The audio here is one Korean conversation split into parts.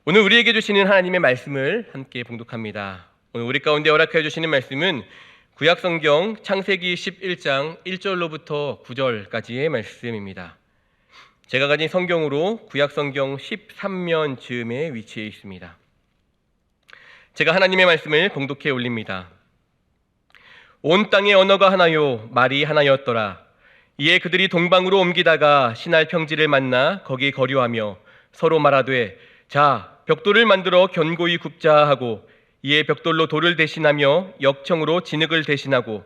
오늘 우리에게 주시는 하나님의 말씀을 함께 봉독합니다. 오늘 우리 가운데 허락해 주시는 말씀은 구약성경 창세기 11장 1절로부터 9절까지의 말씀입니다. 제가 가진 성경으로 구약성경 13면 즈음에 위치해 있습니다. 제가 하나님의 말씀을 봉독해 올립니다. 온 땅의 언어가 하나요 말이 하나였더라. 이에 그들이 동방으로 옮기다가 신할 평지를 만나 거기 거류하며 서로 말하되 자 벽돌을 만들어 견고히 굽자 하고 이에 벽돌로 돌을 대신하며 역청으로 진흙을 대신하고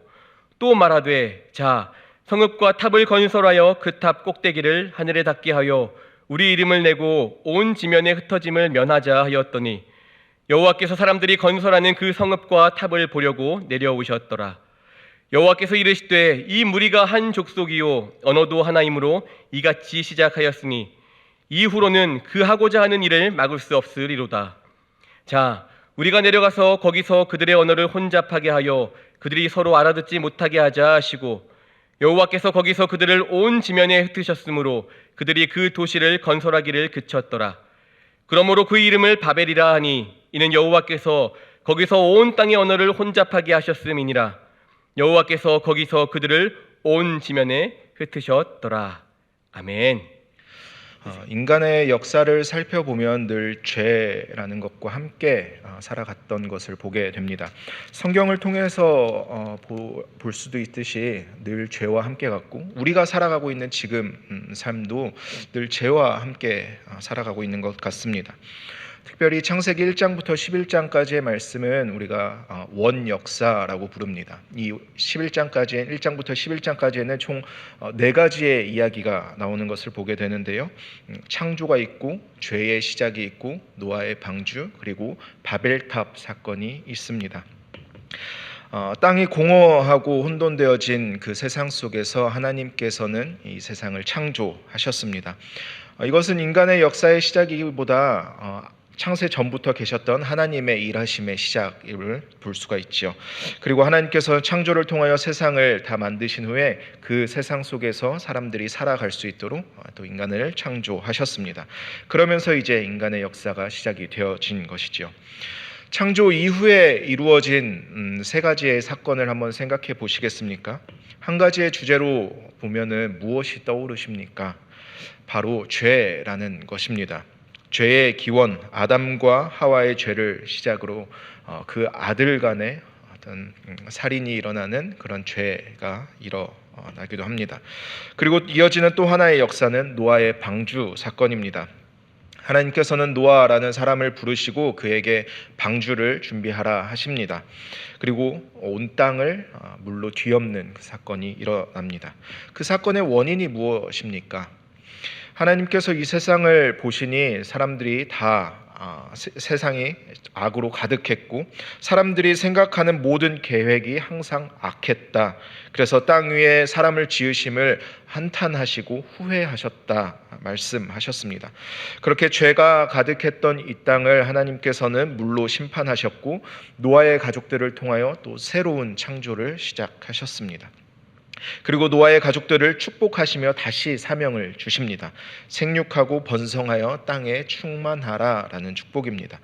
또 말하되 자 성읍과 탑을 건설하여 그 탑 꼭대기를 하늘에 닿게 하여 우리 이름을 내고 온 지면에 흩어짐을 면하자 하였더니 여호와께서 사람들이 건설하는 그 성읍과 탑을 보려고 내려오셨더라. 여호와께서 이르시되 이 무리가 한 족속이요 언어도 하나이므로 이같이 시작하였으니 이후로는 그 하고자 하는 일을 막을 수 없으리로다. 자 우리가 내려가서 거기서 그들의 언어를 혼잡하게 하여 그들이 서로 알아듣지 못하게 하자 하시고 여호와께서 거기서 그들을 온 지면에 흩으셨으므로 그들이 그 도시를 건설하기를 그쳤더라. 그러므로 그 이름을 바벨이라 하니 이는 여호와께서 거기서 온 땅의 언어를 혼잡하게 하셨음이니라. 여호와께서 거기서 그들을 온 지면에 흩으셨더라. 아멘. 인간의 역사를 살펴보면 늘 죄라는 것과 함께 살아갔던 것을 보게 됩니다. 성경을 통해서 볼 수도 있듯이 늘 죄와 함께 갔고 우리가 살아가고 있는 지금 삶도 늘 죄와 함께 살아가고 있는 것 같습니다. 특별히 창세기 1장부터 11장까지의 말씀은 우리가 원역사라고 부릅니다. 이 11장까지 1장부터 11장까지에는 총 4가지의 이야기가 나오는 것을 보게 되는데요. 창조가 있고 죄의 시작이 있고 노아의 방주 그리고 바벨탑 사건이 있습니다. 땅이 공허하고 혼돈되어진 그 세상 속에서 하나님께서는 이 세상을 창조하셨습니다. 이것은 인간의 역사의 시작이기보다 창세 전부터 계셨던 하나님의 일하심의 시작을 볼 수가 있죠. 그리고 하나님께서 창조를 통하여 세상을 다 만드신 후에 그 세상 속에서 사람들이 살아갈 수 있도록 또 인간을 창조하셨습니다. 그러면서 이제 인간의 역사가 시작이 되어진 것이죠. 창조 이후에 이루어진 3가지의 사건을 한번 생각해 보시겠습니까? 한 가지의 주제로 보면은 무엇이 떠오르십니까? 바로 죄라는 것입니다. 죄의 기원, 아담과 하와의 죄를 시작으로 그 아들 간의 어떤 살인이 일어나는 그런 죄가 일어나기도 합니다. 그리고 이어지는 또 하나의 역사는 노아의 방주 사건입니다. 하나님께서는 노아라는 사람을 부르시고 그에게 방주를 준비하라 하십니다. 그리고 온 땅을 물로 뒤엎는 그 사건이 일어납니다. 그 사건의 원인이 무엇입니까? 하나님께서 이 세상을 보시니 사람들이 다 세상이 악으로 가득했고 사람들이 생각하는 모든 계획이 항상 악했다. 그래서 땅 위에 사람을 지으심을 한탄하시고 후회하셨다 말씀하셨습니다. 그렇게 죄가 가득했던 이 땅을 하나님께서는 물로 심판하셨고 노아의 가족들을 통하여 또 새로운 창조를 시작하셨습니다. 그리고 노아의 가족들을 축복하시며 다시 사명을 주십니다. 생육하고 번성하여 땅에 충만하라라는 축복입니다.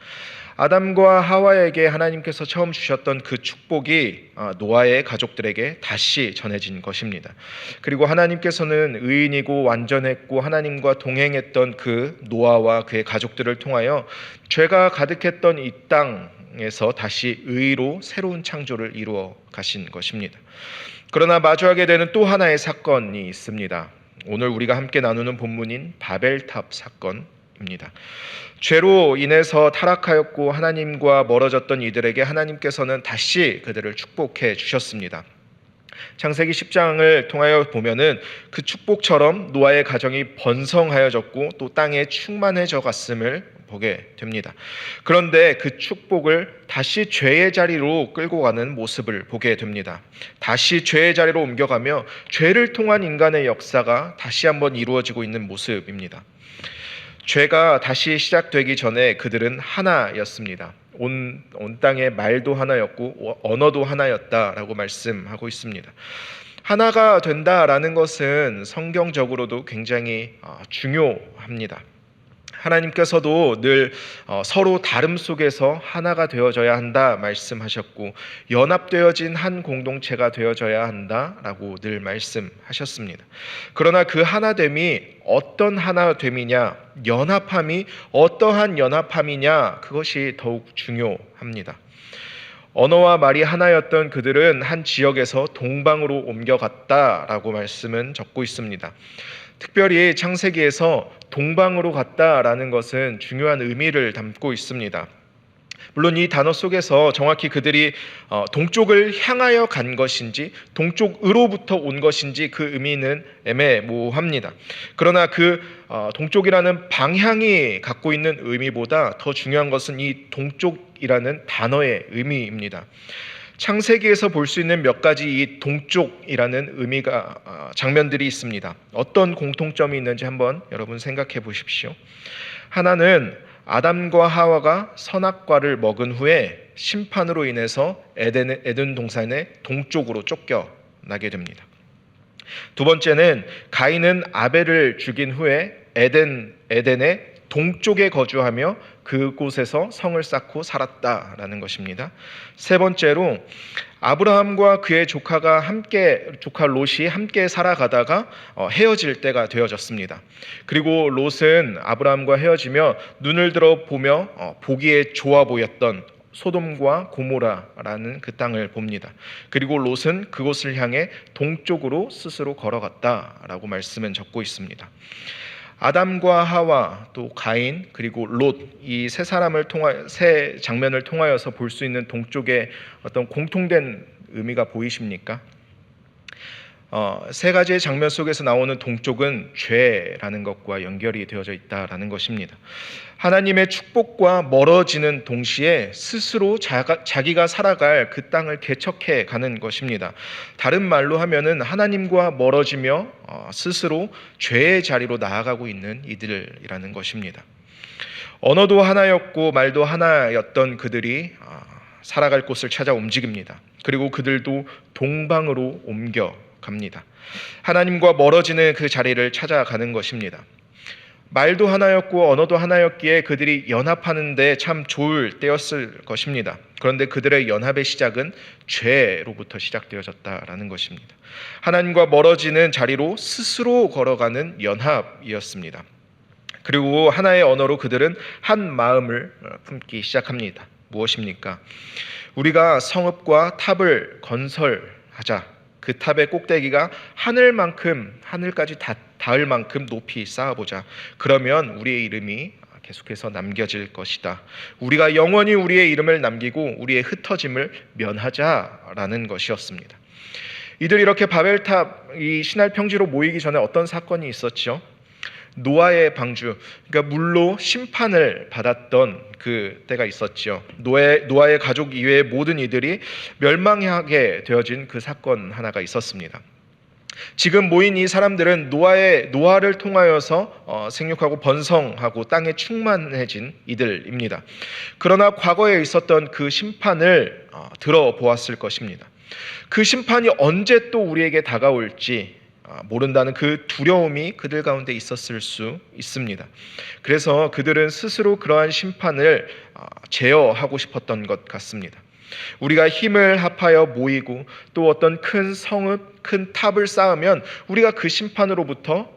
아담과 하와에게 하나님께서 처음 주셨던 그 축복이 노아의 가족들에게 다시 전해진 것입니다. 그리고 하나님께서는 의인이고 완전했고 하나님과 동행했던 그 노아와 그의 가족들을 통하여 죄가 가득했던 이 땅에서 다시 의로 새로운 창조를 이루어 가신 것입니다. 그러나 마주하게 되는 또 하나의 사건이 있습니다. 오늘 우리가 함께 나누는 본문인 바벨탑 사건입니다. 죄로 인해서 타락하였고 하나님과 멀어졌던 이들에게 하나님께서는 다시 그들을 축복해 주셨습니다. 창세기 10장을 통하여 보면은 그 축복처럼 노아의 가정이 번성하여졌고 또 땅에 충만해져 갔음을 보게 됩니다. 그런데 그 축복을 다시 죄의 자리로 끌고 가는 모습을 보게 됩니다. 다시 죄의 자리로 옮겨가며 죄를 통한 인간의 역사가 다시 한번 이루어지고 있는 모습입니다. 죄가 다시 시작되기 전에 그들은 하나였습니다. 온 땅의 말도 하나였고 언어도 하나였다라고 말씀하고 있습니다. 하나가 된다라는 것은 성경적으로도 굉장히 중요합니다. 하나님께서도 늘 서로 다름 속에서 하나가 되어져야 한다 말씀하셨고, 연합되어진 한 공동체가 되어져야 한다라고 늘 말씀하셨습니다. 그러나 그 하나됨이 어떤 하나됨이냐, 연합함이 어떠한 연합함이냐, 그것이 더욱 중요합니다. 언어와 말이 하나였던 그들은 한 지역에서 동방으로 옮겨갔다라고 말씀은 적고 있습니다. 특별히 창세기에서 동방으로 갔다라는 것은 중요한 의미를 담고 있습니다. 물론 이 단어 속에서 정확히 그들이 동쪽을 향하여 간 것인지 동쪽으로부터 온 것인지 그 의미는 애매모호합니다. 그러나 그 동쪽이라는 방향이 갖고 있는 의미보다 더 중요한 것은 이 동쪽이라는 단어의 의미입니다. 창세기에서 볼 수 있는 몇 가지 이 동쪽이라는 의미가 장면들이 있습니다. 어떤 공통점이 있는지 한번 여러분 생각해 보십시오. 하나는 아담과 하와가 선악과를 먹은 후에 심판으로 인해서 에덴 동산의 동쪽으로 쫓겨나게 됩니다. 두 번째는 가인은 아벨을 죽인 후에 에덴의 동쪽에 거주하며 그곳에서 성을 쌓고 살았다라는 것입니다. 세 번째로 아브라함과 그의 조카 롯이 함께 살아가다가 헤어질 때가 되어졌습니다. 그리고 롯은 아브라함과 헤어지며 눈을 들어 보며 보기에 좋아 보였던 소돔과 고모라라는 그 땅을 봅니다. 그리고 롯은 그곳을 향해 동쪽으로 스스로 걸어갔다라고 말씀은 적고 있습니다. 아담과 하와, 또 가인, 그리고 롯, 이 세 장면을 통하여서 볼 수 있는 동쪽의 어떤 공통된 의미가 보이십니까? 세 가지의 장면 속에서 나오는 동쪽은 죄라는 것과 연결이 되어져 있다라는 것입니다. 하나님의 축복과 멀어지는 동시에 스스로 자기가 살아갈 그 땅을 개척해 가는 것입니다. 다른 말로 하면은 하나님과 멀어지며 스스로 죄의 자리로 나아가고 있는 이들이라는 것입니다. 언어도 하나였고 말도 하나였던 그들이 살아갈 곳을 찾아 움직입니다. 그리고 그들도 동방으로 옮겨갑니다. 하나님과 멀어지는 그 자리를 찾아가는 것입니다. 말도 하나였고 언어도 하나였기에 그들이 연합하는데 참 좋을 때였을 것입니다. 그런데 그들의 연합의 시작은 죄로부터 시작되어졌다라는 것입니다. 하나님과 멀어지는 자리로 스스로 걸어가는 연합이었습니다. 그리고 하나의 언어로 그들은 한 마음을 품기 시작합니다. 무엇입니까? 우리가 성읍과 탑을 건설하자. 그 탑의 꼭대기가 하늘까지 닿을 만큼 높이 쌓아보자. 그러면 우리의 이름이 계속해서 남겨질 것이다. 우리가 영원히 우리의 이름을 남기고 우리의 흩어짐을 면하자라는 것이었습니다. 이들이 이렇게 바벨탑, 이 신할 평지로 모이기 전에 어떤 사건이 있었죠? 노아의 방주, 그러니까 물로 심판을 받았던 그 때가 있었죠. 노아의 가족 이외의 모든 이들이 멸망하게 되어진 그 사건 하나가 있었습니다. 지금 모인 이 사람들은 노아를 통하여서 생육하고 번성하고 땅에 충만해진 이들입니다. 그러나 과거에 있었던 그 심판을 들어보았을 것입니다. 그 심판이 언제 또 우리에게 다가올지 모른다는 그 두려움이 그들 가운데 있었을 수 있습니다. 그래서 그들은 스스로 그러한 심판을 제어하고 싶었던 것 같습니다. 우리가 힘을 합하여 모이고 또 어떤 큰 성읍, 큰 탑을 쌓으면 우리가 그 심판으로부터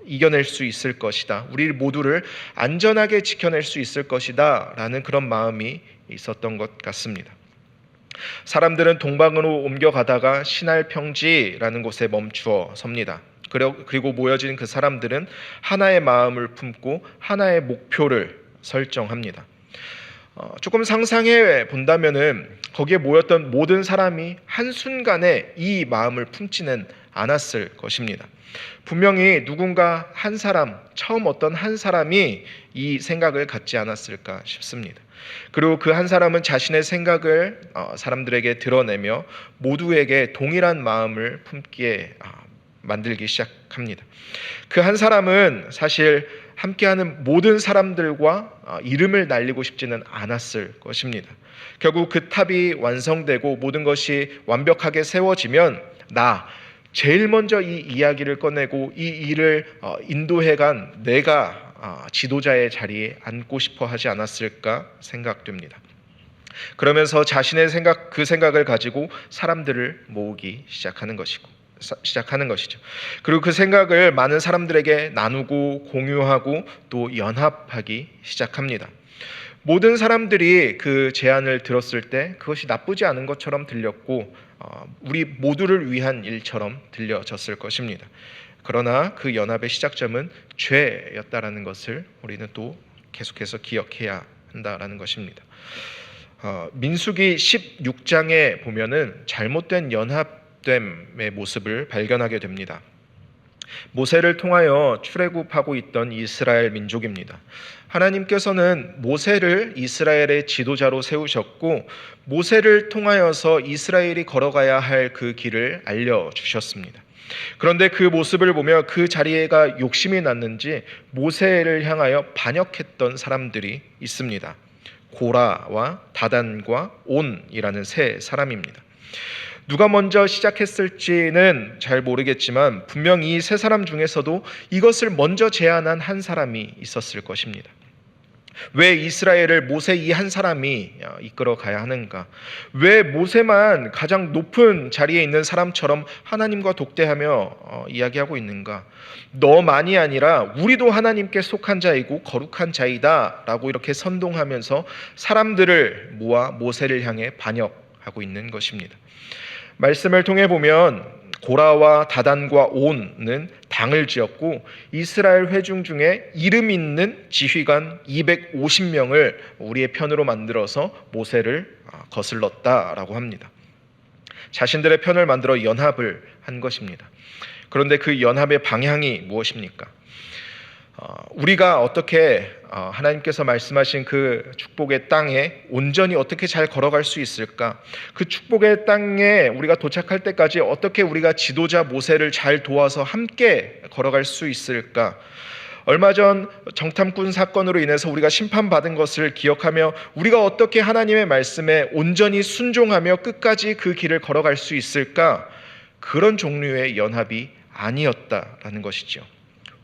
이겨낼 수 있을 것이다. 우리 모두를 안전하게 지켜낼 수 있을 것이다 라는 그런 마음이 있었던 것 같습니다. 사람들은 동방으로 옮겨가다가 신할 평지라는 곳에 멈추어 섭니다. 그리고 모여진 그 사람들은 하나의 마음을 품고 하나의 목표를 설정합니다. 조금 상상해 본다면은 거기에 모였던 모든 사람이 한순간에 이 마음을 품지는 않았을 것입니다. 분명히 누군가 한 사람, 처음 어떤 한 사람이 이 생각을 갖지 않았을까 싶습니다. 그리고 그 한 사람은 자신의 생각을 사람들에게 드러내며 모두에게 동일한 마음을 품기에 만들기 시작합니다. 그 한 사람은 사실 함께하는 모든 사람들과 이름을 날리고 싶지는 않았을 것입니다. 결국 그 탑이 완성되고 모든 것이 완벽하게 세워지면 제일 먼저 이 이야기를 꺼내고 이 일을 인도해간 내가 지도자의 자리에 앉고 싶어 하지 않았을까 생각됩니다. 그러면서 자신의 그 생각을 가지고 사람들을 모으기 시작하는 것이죠. 그리고 그 생각을 많은 사람들에게 나누고 공유하고 또 연합하기 시작합니다. 모든 사람들이 그 제안을 들었을 때 그것이 나쁘지 않은 것처럼 들렸고 우리 모두를 위한 일처럼 들려졌을 것입니다. 그러나 그 연합의 시작점은 죄였다라는 것을 우리는 또 계속해서 기억해야 한다라는 것입니다. 민수기 16장에 보면은 잘못된 연합됨의 모습을 발견하게 됩니다. 모세를 통하여 출애굽하고 있던 이스라엘 민족입니다. 하나님께서는 모세를 이스라엘의 지도자로 세우셨고 모세를 통하여서 이스라엘이 걸어가야 할 그 길을 알려주셨습니다. 그런데 그 모습을 보며 그 자리에가 욕심이 났는지 모세를 향하여 반역했던 사람들이 있습니다. 고라와 다단과 온이라는 세 사람입니다. 누가 먼저 시작했을지는 잘 모르겠지만 분명 이 세 사람 중에서도 이것을 먼저 제안한 한 사람이 있었을 것입니다. 왜 이스라엘을 모세 이 한 사람이 이끌어 가야 하는가? 왜 모세만 가장 높은 자리에 있는 사람처럼 하나님과 독대하며 이야기하고 있는가? 너만이 아니라 우리도 하나님께 속한 자이고 거룩한 자이다 라고 이렇게 선동하면서 사람들을 모아 모세를 향해 반역하고 있는 것입니다. 말씀을 통해 보면 고라와 다단과 온은 당을 지었고 이스라엘 회중 중에 이름 있는 지휘관 250명을 우리의 편으로 만들어서 모세를 거슬렀다라고 합니다. 자신들의 편을 만들어 연합을 한 것입니다. 그런데 그 연합의 방향이 무엇입니까? 우리가 어떻게 하나님께서 말씀하신 그 축복의 땅에 온전히 어떻게 잘 걸어갈 수 있을까? 그 축복의 땅에 우리가 도착할 때까지 어떻게 우리가 지도자 모세를 잘 도와서 함께 걸어갈 수 있을까? 얼마 전 정탐꾼 사건으로 인해서 우리가 심판받은 것을 기억하며 우리가 어떻게 하나님의 말씀에 온전히 순종하며 끝까지 그 길을 걸어갈 수 있을까? 그런 종류의 연합이 아니었다라는 것이죠.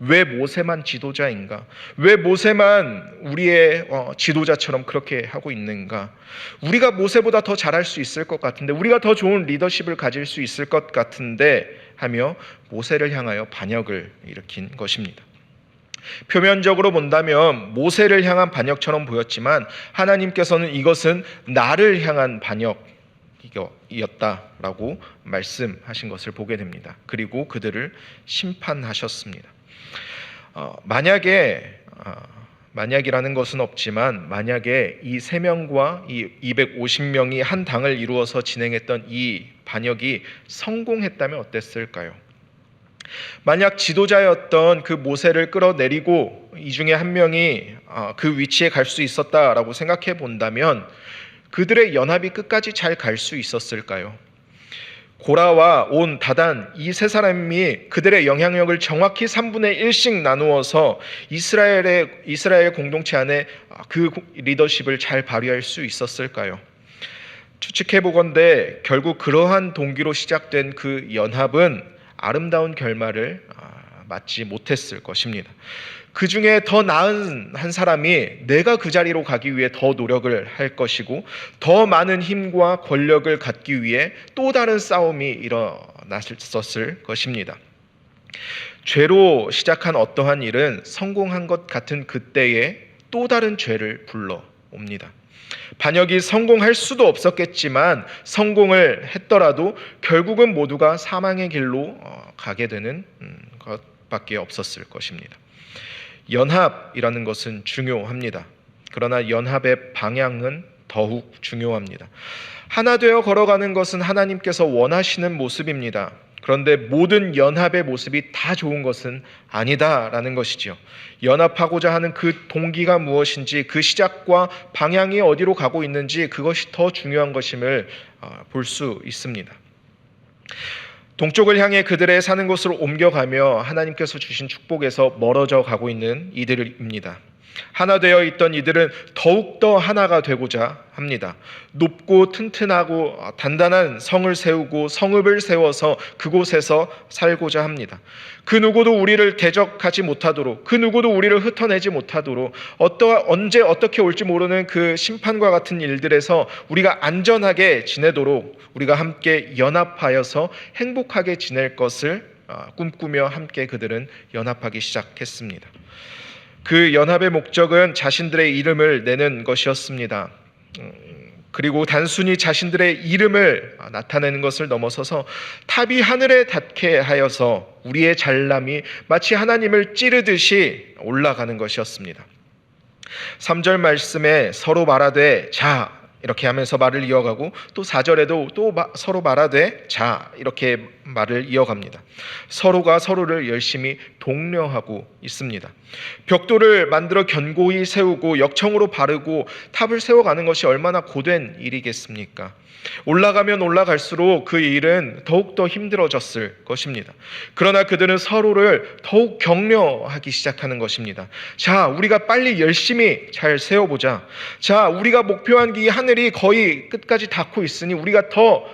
왜 모세만 지도자인가? 왜 모세만 우리의 지도자처럼 그렇게 하고 있는가? 우리가 모세보다 더 잘할 수 있을 것 같은데, 우리가 더 좋은 리더십을 가질 수 있을 것 같은데 하며 모세를 향하여 반역을 일으킨 것입니다. 표면적으로 본다면 모세를 향한 반역처럼 보였지만 하나님께서는 이것은 나를 향한 반역이었다라고 말씀하신 것을 보게 됩니다. 그리고 그들을 심판하셨습니다. 만약이라는 것은 없지만 만약에 이 세 명과 이 250명이 한 당을 이루어서 진행했던 이 반역이 성공했다면 어땠을까요? 만약 지도자였던 그 모세를 끌어내리고 이 중에 한 명이 그 위치에 갈 수 있었다라고 생각해 본다면 그들의 연합이 끝까지 잘 갈 수 있었을까요? 고라와 온, 다단 이 세 사람이 그들의 영향력을 정확히 3분의 1씩 나누어서 이스라엘 공동체 안에 그 리더십을 잘 발휘할 수 있었을까요? 추측해 보건대 결국 그러한 동기로 시작된 그 연합은 아름다운 결말을 맞지 못했을 것입니다. 그 중에 더 나은 한 사람이 내가 그 자리로 가기 위해 더 노력을 할 것이고 더 많은 힘과 권력을 갖기 위해 또 다른 싸움이 일어났었을 것입니다. 죄로 시작한 어떠한 일은 성공한 것 같은 그때에 또 다른 죄를 불러옵니다. 반역이 성공할 수도 없었겠지만 성공을 했더라도 결국은 모두가 사망의 길로 가게 되는 것밖에 없었을 것입니다. 연합이라는 것은 중요합니다. 그러나 연합의 방향은 더욱 중요합니다. 하나 되어 걸어가는 것은 하나님께서 원하시는 모습입니다. 그런데 모든 연합의 모습이 다 좋은 것은 아니다라는 것이죠. 연합하고자 하는 그 동기가 무엇인지, 그 시작과 방향이 어디로 가고 있는지 그것이 더 중요한 것임을 볼 수 있습니다. 동쪽을 향해 그들의 사는 곳으로 옮겨가며 하나님께서 주신 축복에서 멀어져 가고 있는 이들입니다. 하나 되어 있던 이들은 더욱더 하나가 되고자 합니다. 높고 튼튼하고 단단한 성을 세우고 성읍을 세워서 그곳에서 살고자 합니다. 그 누구도 우리를 대적하지 못하도록, 그 누구도 우리를 흩어내지 못하도록, 언제 어떻게 올지 모르는 그 심판과 같은 일들에서 우리가 안전하게 지내도록 우리가 함께 연합하여서 행복하게 지낼 것을 꿈꾸며 함께 그들은 연합하기 시작했습니다. 그 연합의 목적은 자신들의 이름을 내는 것이었습니다. 그리고 단순히 자신들의 이름을 나타내는 것을 넘어서서 탑이 하늘에 닿게 하여서 우리의 잘남이 마치 하나님을 찌르듯이 올라가는 것이었습니다. 3절 말씀에 서로 말하되 자 이렇게 하면서 말을 이어가고 또 4절에도 또 서로 말하되 자 이렇게 말을 이어갑니다. 서로가 서로를 열심히 독려하고 있습니다. 벽돌을 만들어 견고히 세우고 역청으로 바르고 탑을 세워가는 것이 얼마나 고된 일이겠습니까? 올라가면 올라갈수록 그 일은 더욱더 힘들어졌을 것입니다. 그러나 그들은 서로를 더욱 격려하기 시작하는 것입니다. 자, 우리가 빨리 열심히 잘 세워보자. 자, 우리가 목표한 이 하늘이 거의 끝까지 닿고 있으니 우리가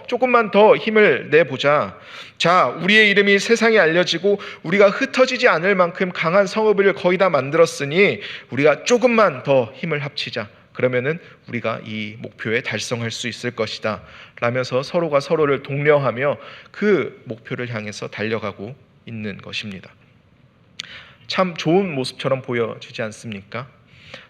조금만 더 힘을 내보자. 자, 우리의 이름이 세상에 알려지고 우리가 흩어지지 않을 만큼 강한 성읍을 거의 다 만들었으니 우리가 조금만 더 힘을 합치자. 그러면은 우리가 이 목표에 달성할 수 있을 것이다 라면서 서로가 서로를 독려하며 그 목표를 향해서 달려가고 있는 것입니다. 참 좋은 모습처럼 보여지지 않습니까?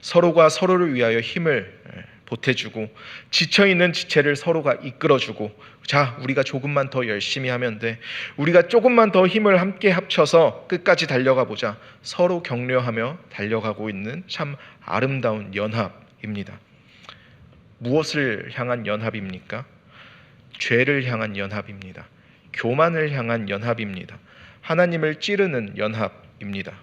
서로가 서로를 위하여 힘을 보태주고 지쳐있는 지체를 서로가 이끌어주고 자, 우리가 조금만 더 열심히 하면 돼. 우리가 조금만 더 힘을 함께 합쳐서 끝까지 달려가 보자. 서로 격려하며 달려가고 있는 참 아름다운 연합입니다. 무엇을 향한 연합입니까? 죄를 향한 연합입니다. 교만을 향한 연합입니다. 하나님을 찌르는 연합입니다.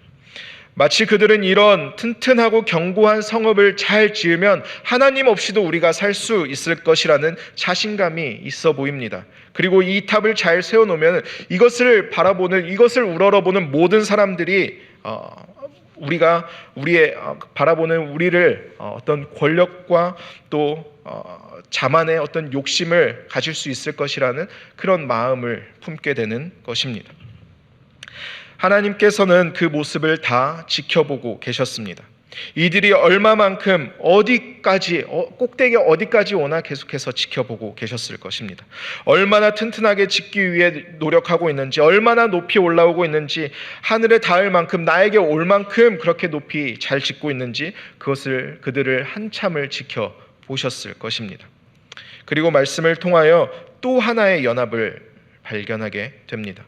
마치 그들은 이런 튼튼하고 견고한 성읍을 잘 지으면 하나님 없이도 우리가 살 수 있을 것이라는 자신감이 있어 보입니다. 그리고 이 탑을 잘 세워놓으면 이것을 우러러보는 모든 사람들이 바라보는 우리를 어떤 권력과 또 자만의 어떤 욕심을 가질 수 있을 것이라는 그런 마음을 품게 되는 것입니다. 하나님께서는 그 모습을 다 지켜보고 계셨습니다. 이들이 얼마만큼 꼭대기 어디까지 오나 계속해서 지켜보고 계셨을 것입니다. 얼마나 튼튼하게 짓기 위해 노력하고 있는지, 얼마나 높이 올라오고 있는지, 하늘에 닿을 만큼 나에게 올 만큼 그렇게 높이 잘 짓고 있는지 그들을 한참을 지켜보셨을 것입니다. 그리고 말씀을 통하여 또 하나의 연합을 발견하게 됩니다.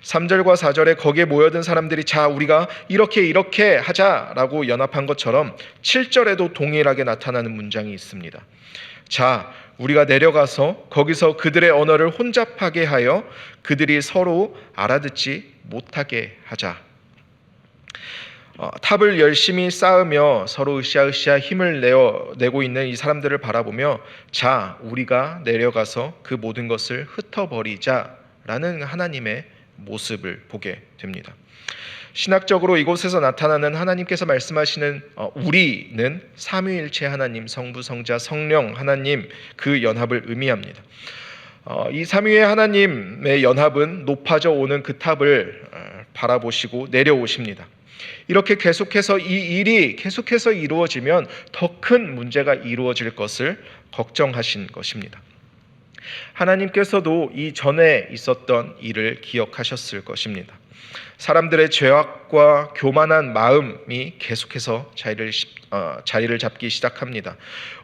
3절과 4절에 거기에 모여든 사람들이 자, 우리가 이렇게 하자라고 연합한 것처럼 7절에도 동일하게 나타나는 문장이 있습니다. 자, 우리가 내려가서 거기서 그들의 언어를 혼잡하게 하여 그들이 서로 알아듣지 못하게 하자. 탑을 열심히 쌓으며 서로 으쌰으쌰 힘을 내고 있는 이 사람들을 바라보며 자, 우리가 내려가서 그 모든 것을 흩어버리자라는 하나님의 모습을 보게 됩니다. 신학적으로 이곳에서 나타나는 하나님께서 말씀하시는 우리는 삼위일체 하나님, 성부, 성자, 성령 하나님 그 연합을 의미합니다. 이 삼위의 하나님의 연합은 높아져 오는 그 탑을 바라보시고 내려오십니다. 이렇게 계속해서 이 일이 계속해서 이루어지면 더 큰 문제가 이루어질 것을 걱정하신 것입니다. 하나님께서도 이전에 있었던 일을 기억하셨을 것입니다. 사람들의 죄악과 교만한 마음이 계속해서 자리를 잡기 시작합니다.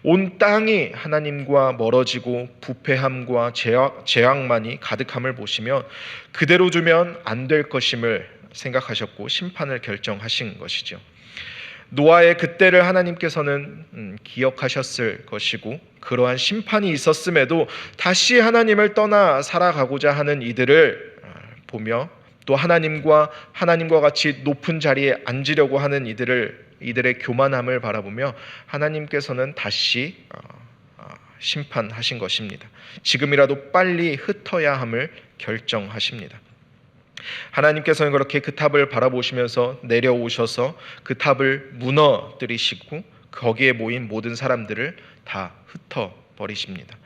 온 땅이 하나님과 멀어지고 부패함과 죄악만이 가득함을 보시며 그대로 두면 안 될 것임을 생각하셨고 심판을 결정하신 것이죠. 노아의 그때를 하나님께서는 기억하셨을 것이고 그러한 심판이 있었음에도 다시 하나님을 떠나 살아가고자 하는 이들을 보며 또 하나님과 같이 높은 자리에 앉으려고 하는 이들의 교만함을 바라보며 하나님께서는 다시 심판하신 것입니다. 지금이라도 빨리 흩어야 함을 결정하십니다. 하나님께서는 그렇게 그 탑을 바라보시면서 내려오셔서 그 탑을 무너뜨리시고 거기에 모인 모든 사람들을 다 흩어버리십니다.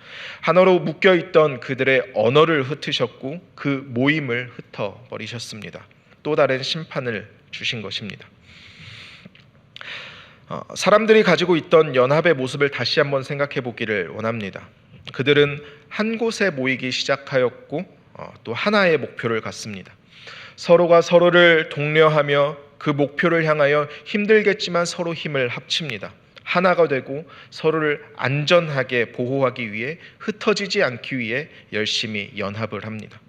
하나로 묶여있던 그들의 언어를 흩으셨고 그 모임을 흩어버리셨습니다. 또 다른 심판을 주신 것입니다. 사람들이 가지고 있던 연합의 모습을 다시 한번 생각해 보기를 원합니다. 그들은 한 곳에 모이기 시작하였고 또 하나의 목표를 갖습니다. 서로가 서로를 독려하며 그 목표를 향하여 힘들겠지만 서로 힘을 합칩니다. 하나가 되고 서로를 안전하게 보호하기 위해 흩어지지 않기 위해 열심히 연합을 합니다.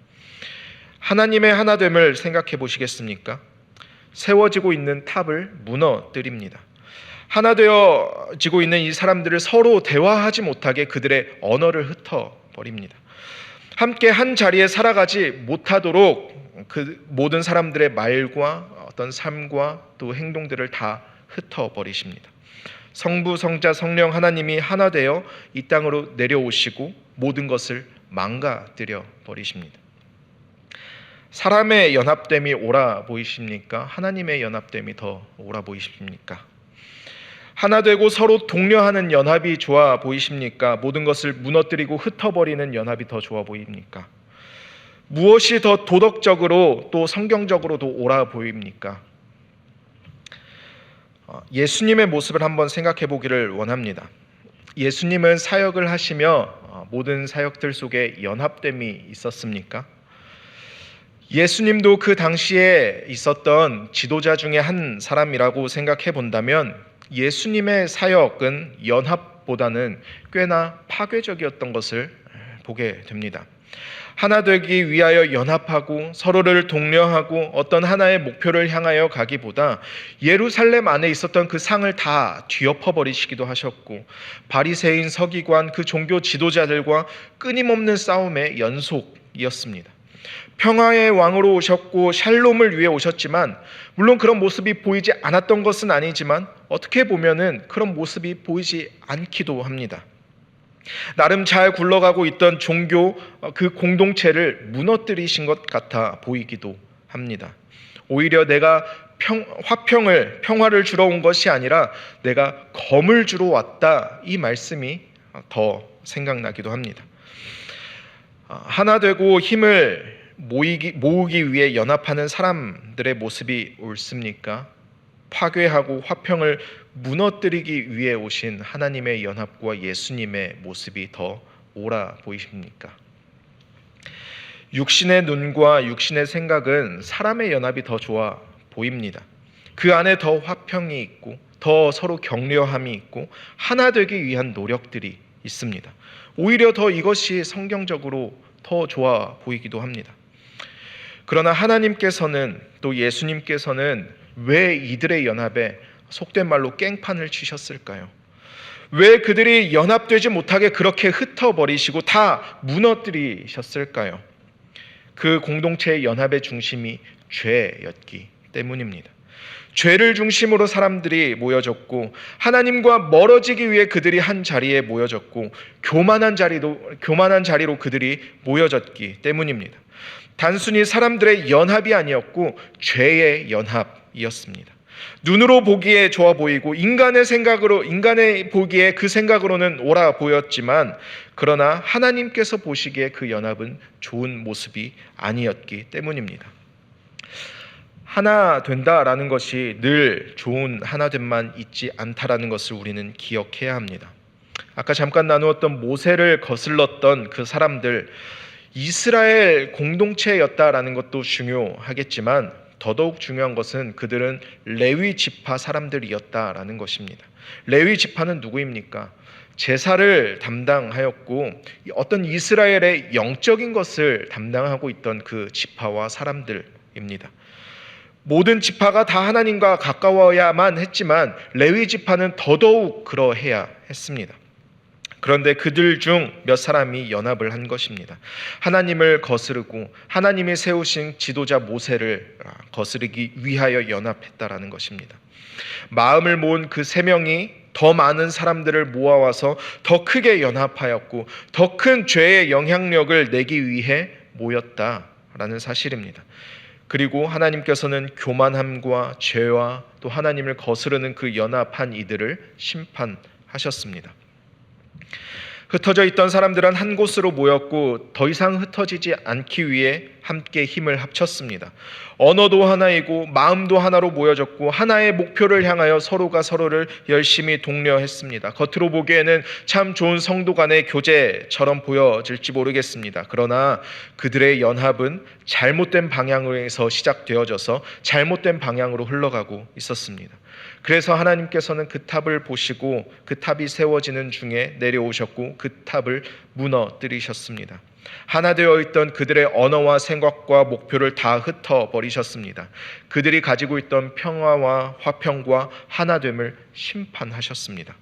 하나님의 하나됨을 생각해 보시겠습니까? 세워지고 있는 탑을 무너뜨립니다. 하나 되어지고 있는 이 사람들을 서로 대화하지 못하게 그들의 언어를 흩어버립니다. 함께 한 자리에 살아가지 못하도록 그 모든 사람들의 말과 어떤 삶과 또 행동들을 다 흩어버리십니다. 성부, 성자, 성령 하나님이 하나 되어 이 땅으로 내려오시고 모든 것을 망가뜨려 버리십니다. 사람의 연합됨이 옳아 보이십니까? 하나님의 연합됨이 더 옳아 보이십니까? 하나 되고 서로 독려하는 연합이 좋아 보이십니까? 모든 것을 무너뜨리고 흩어버리는 연합이 더 좋아 보입니까? 무엇이 더 도덕적으로 또 성경적으로도 옳아 보입니까? 예수님의 모습을 한번 생각해 보기를 원합니다. 예수님은 사역을 하시며 모든 사역들 속에 연합됨이 있었습니까? 예수님도 그 당시에 있었던 지도자 중에 한 사람이라고 생각해 본다면 예수님의 사역은 연합보다는 꽤나 파괴적이었던 것을 보게 됩니다. 하나 되기 위하여 연합하고 서로를 독려하고 어떤 하나의 목표를 향하여 가기보다 예루살렘 안에 있었던 그 상을 다 뒤엎어 버리시기도 하셨고 바리새인 서기관 그 종교 지도자들과 끊임없는 싸움의 연속이었습니다. 평화의 왕으로 오셨고 샬롬을 위해 오셨지만 물론 그런 모습이 보이지 않았던 것은 아니지만 어떻게 보면은 그런 모습이 보이지 않기도 합니다. 나름 잘 굴러가고 있던 종교 그 공동체를 무너뜨리신 것 같아 보이기도 합니다. 오히려 내가 평화를 주러 온 것이 아니라 내가 검을 주러 왔다 이 말씀이 더 생각나기도 합니다. 하나 되고 힘을 모으기 위해 연합하는 사람들의 모습이 옳습니까? 파괴하고 화평을 무너뜨리기 위해 오신 하나님의 연합과 예수님의 모습이 더 옳아 보이십니까? 육신의 눈과 육신의 생각은 사람의 연합이 더 좋아 보입니다. 그 안에 더 화평이 있고 더 서로 격려함이 있고 하나 되기 위한 노력들이 있습니다. 오히려 더 이것이 성경적으로 더 좋아 보이기도 합니다. 그러나 하나님께서는 또 예수님께서는 왜 이들의 연합에 속된 말로 깽판을 치셨을까요? 왜 그들이 연합되지 못하게 그렇게 흩어버리시고 다 무너뜨리셨을까요? 그 공동체의 연합의 중심이 죄였기 때문입니다. 죄를 중심으로 사람들이 모여졌고 하나님과 멀어지기 위해 그들이 한 자리에 모여졌고 교만한 자리로 그들이 모여졌기 때문입니다. 단순히 사람들의 연합이 아니었고 죄의 연합이었습니다. 눈으로 보기에 좋아 보이고 인간의 보기에 그 생각으로는 옳아 보였지만 그러나 하나님께서 보시기에 그 연합은 좋은 모습이 아니었기 때문입니다. 하나 된다라는 것이 늘 좋은 하나됨만 있지 않다라는 것을 우리는 기억해야 합니다. 아까 잠깐 나누었던 모세를 거슬렀던 그 사람들 이스라엘 공동체였다라는 것도 중요하겠지만 더더욱 중요한 것은 그들은 레위 지파 사람들이었다라는 것입니다. 레위 지파는 누구입니까? 제사를 담당하였고 어떤 이스라엘의 영적인 것을 담당하고 있던 그 지파와 사람들입니다. 모든 지파가 다 하나님과 가까워야만 했지만 레위 지파는 더더욱 그러해야 했습니다. 그런데 그들 중 몇 사람이 연합을 한 것입니다. 하나님을 거스르고 하나님이 세우신 지도자 모세를 거스르기 위하여 연합했다라는 것입니다. 마음을 모은 그 세 명이 더 많은 사람들을 모아와서 더 크게 연합하였고 더 큰 죄의 영향력을 내기 위해 모였다라는 사실입니다. 그리고 하나님께서는 교만함과 죄와 또 하나님을 거스르는 그 연합한 이들을 심판하셨습니다. 흩어져 있던 사람들은 한 곳으로 모였고 더 이상 흩어지지 않기 위해 함께 힘을 합쳤습니다. 언어도 하나이고 마음도 하나로 모여졌고 하나의 목표를 향하여 서로가 서로를 열심히 독려했습니다. 겉으로 보기에는 참 좋은 성도 간의 교제처럼 보여질지 모르겠습니다. 그러나 그들의 연합은 잘못된 방향에서 시작되어져서 잘못된 방향으로 흘러가고 있었습니다. 그래서 하나님께서는 그 탑을 보시고 그 탑이 세워지는 중에 내려오셨고 그 탑을 무너뜨리셨습니다. 하나 되어 있던 그들의 언어와 생각과 목표를 다 흩어버리셨습니다. 그들이 가지고 있던 평화와 화평과 하나됨을 심판하셨습니다.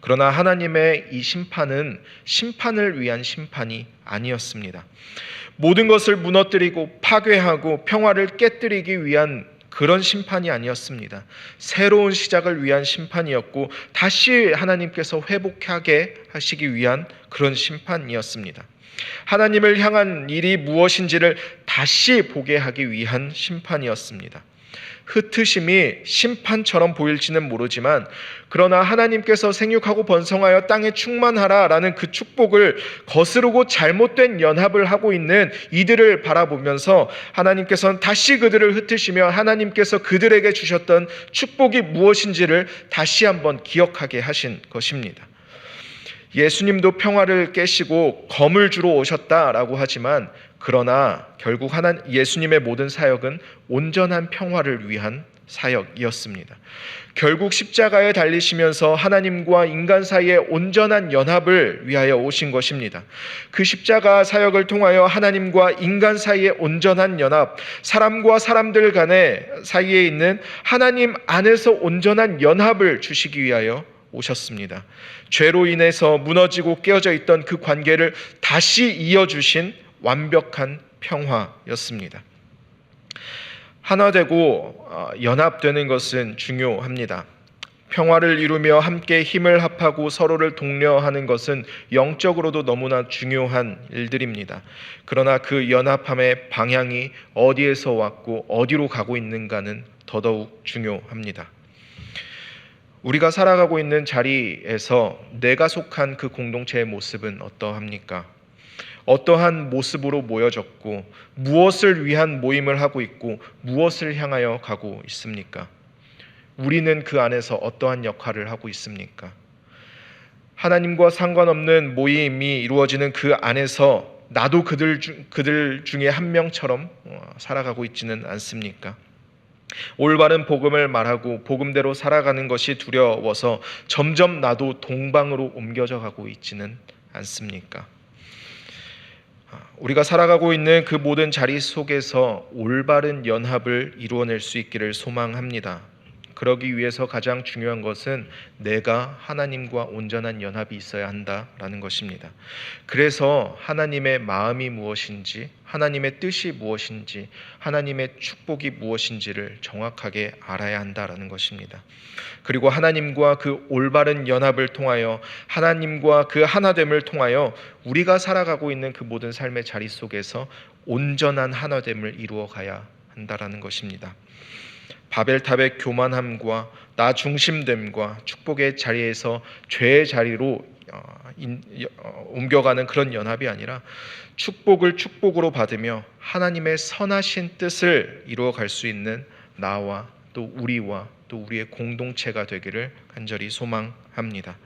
그러나 하나님의 이 심판은 심판을 위한 심판이 아니었습니다. 모든 것을 무너뜨리고 파괴하고 평화를 깨뜨리기 위한 그런 심판이 아니었습니다. 새로운 시작을 위한 심판이었고 다시 하나님께서 회복하게 하시기 위한 그런 심판이었습니다. 하나님을 향한 일이 무엇인지를 다시 보게 하기 위한 심판이었습니다. 흩으심이 심판처럼 보일지는 모르지만 그러나 하나님께서 생육하고 번성하여 땅에 충만하라라는 그 축복을 거스르고 잘못된 연합을 하고 있는 이들을 바라보면서 하나님께서는 다시 그들을 흩으시며 하나님께서 그들에게 주셨던 축복이 무엇인지를 다시 한번 기억하게 하신 것입니다. 예수님도 평화를 깨시고 검을 주러 오셨다라고 하지만 그러나 결국 예수님의 모든 사역은 온전한 평화를 위한 사역이었습니다. 결국 십자가에 달리시면서 하나님과 인간 사이의 온전한 연합을 위하여 오신 것입니다. 그 십자가 사역을 통하여 하나님과 인간 사이의 온전한 연합, 사람과 사람들 간의 사이에 있는 하나님 안에서 온전한 연합을 주시기 위하여 오셨습니다. 죄로 인해서 무너지고 깨어져 있던 그 관계를 다시 이어주신 완벽한 평화였습니다. 하나 되고 연합되는 것은 중요합니다. 평화를 이루며 함께 힘을 합하고 서로를 독려하는 것은 영적으로도 너무나 중요한 일들입니다. 그러나 그 연합함의 방향이 어디에서 왔고 어디로 가고 있는가는 더더욱 중요합니다. 우리가 살아가고 있는 자리에서 내가 속한 그 공동체의 모습은 어떠합니까? 어떠한 모습으로 모여졌고 무엇을 위한 모임을 하고 있고 무엇을 향하여 가고 있습니까? 우리는 그 안에서 어떠한 역할을 하고 있습니까? 하나님과 상관없는 모임이 이루어지는 그 안에서 나도 그들 중에 한 명처럼 살아가고 있지는 않습니까? 올바른 복음을 말하고 복음대로 살아가는 것이 두려워서 점점 나도 동방으로 옮겨져 가고 있지는 않습니까? 우리가 살아가고 있는 그 모든 자리 속에서 올바른 연합을 이루어낼 수 있기를 소망합니다. 그러기 위해서 가장 중요한 것은 내가 하나님과 온전한 연합이 있어야 한다라는 것입니다. 그래서 하나님의 마음이 무엇인지, 하나님의 뜻이 무엇인지, 하나님의 축복이 무엇인지를 정확하게 알아야 한다라는 것입니다. 그리고 하나님과 그 올바른 연합을 통하여 하나님과 그 하나됨을 통하여 우리가 살아가고 있는 그 모든 삶의 자리 속에서 온전한 하나됨을 이루어 가야 한다라는 것입니다. 바벨탑의 교만함과 나 중심됨과 축복의 자리에서 죄의 자리로 옮겨가는 그런 연합이 아니라 축복을 축복으로 받으며 하나님의 선하신 뜻을 이루어갈 수 있는 나와 또 우리와 또 우리의 공동체가 되기를 간절히 소망합니다.